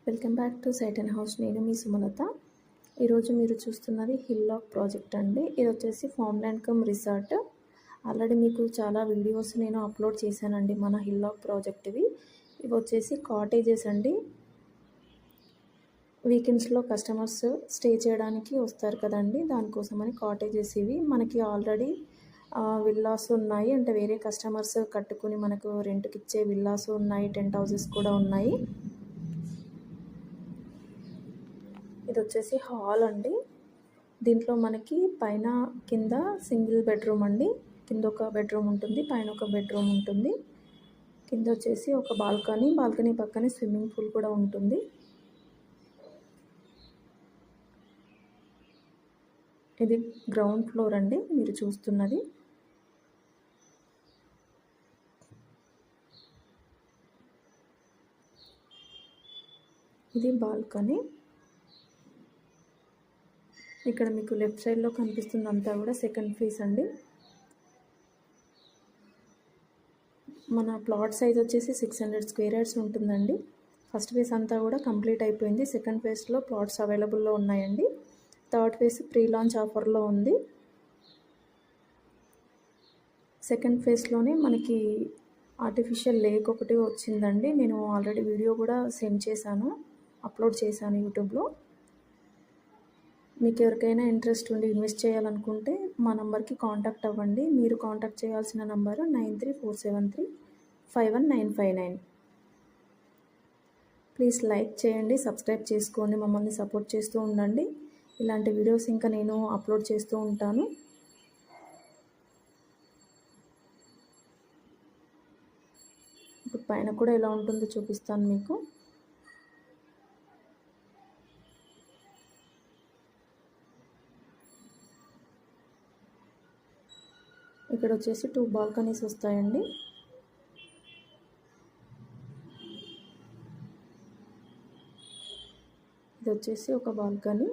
Welcome back to site and house. నేను మీ సుమలత. ఈరోజు మీరు చూస్తున్నది హిల్లాక్ ప్రాజెక్ట్ అండి. ఇది వచ్చేసి farm land come resort. Already మీకు చాలా వీడియోస్ నేను అప్లోడ్ చేశానండి మన హిల్లాక్ ప్రాజెక్ట్వి. ఇవి వచ్చేసి కాటేజెస్ అండి. వీకెండ్స్లో కస్టమర్స్ స్టే చేయడానికి వస్తారు కదండి, దానికోసమని కాటేజెస్ ఇవి. మనకి ఆల్రెడీ విల్లాస్ ఉన్నాయి, అంటే వేరే కస్టమర్స్ కట్టుకుని మనకు రెంట్కి ఇచ్చే విల్లాస్ ఉన్నాయి, టెంట్ హౌసెస్ కూడా ఉన్నాయి. ఇది వచ్చేసి హాల్ అండి. దీంట్లో మనకి పైన కింద సింగిల్ బెడ్రూమ్ అండి. కింద ఒక బెడ్రూమ్ ఉంటుంది, పైన ఒక బెడ్రూమ్ ఉంటుంది. కింద వచ్చేసి ఒక బాల్కనీ పక్కనే స్విమ్మింగ్ పూల్ కూడా ఉంటుంది. ఇది గ్రౌండ్ ఫ్లోర్ అండి మీరు చూస్తున్నది. ఇది బాల్కనీ. ఇక్కడ మీకు లెఫ్ట్ సైడ్లో కనిపిస్తుంది అంతా కూడా సెకండ్ ఫేస్ అండి. మన ప్లాట్ సైజ్ వచ్చేసి 600 స్క్వేర్ యార్డ్స్ ఉంటుందండి. ఫస్ట్ ఫేస్ అంతా కూడా కంప్లీట్ అయిపోయింది. సెకండ్ ఫేస్లో ప్లాట్స్ అవైలబుల్లో ఉన్నాయండి. థర్డ్ ఫేస్ ప్రీ లాంచ్ ఆఫర్లో ఉంది. సెకండ్ ఫేస్లోనే మనకి ఆర్టిఫిషియల్ లేక్ ఒకటి వచ్చిందండి. నేను ఆల్రెడీ వీడియో కూడా సెండ్ చేశాను, అప్లోడ్ చేశాను యూట్యూబ్లో. మీకు ఎవరికైనా ఇంట్రెస్ట్ ఉండి ఇన్వెస్ట్ చేయాలనుకుంటే మా నంబర్కి కాంటాక్ట్ అవ్వండి. మీరు కాంటాక్ట్ చేయాల్సిన నంబరు 9347351959. ప్లీజ్ లైక్ చేయండి, సబ్స్క్రైబ్ చేసుకోండి, మమ్మల్ని సపోర్ట్ చేస్తూ ఉండండి. ఇలాంటి వీడియోస్ ఇంకా నేను అప్లోడ్ చేస్తూ ఉంటాను. ఇప్పుడు పైన కూడా ఎలా ఉంటుందో చూపిస్తాను మీకు. ఇక్కడ వచ్చేసి 2 బాల్కనీస్ వస్తాయండి. ఇది వచ్చేసి ఒక బాల్కనీ.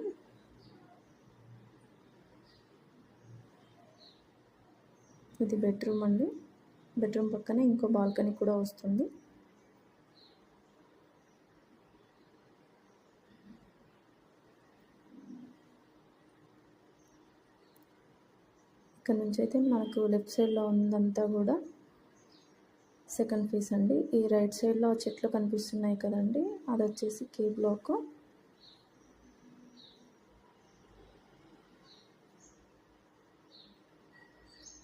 ఇది బెడ్రూమ్ అండి. బెడ్రూమ్ పక్కనే ఇంకో బాల్కనీ కూడా వస్తుంది. ఇక్కడ నుంచి అయితే మనకు లెఫ్ట్ సైడ్లో ఉందంతా కూడా సెకండ్ ఫేస్ అండి. ఈ రైట్ సైడ్లో చెట్లు కనిపిస్తున్నాయి కదండి, అది వచ్చేసి కే బ్లాక్.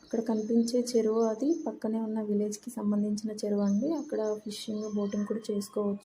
అక్కడ కనిపించే చెరువు అది పక్కనే ఉన్న విలేజ్కి సంబంధించిన చెరువు అండి. అక్కడ ఫిషింగ్, బోటింగ్ కూడా చేసుకోవచ్చు.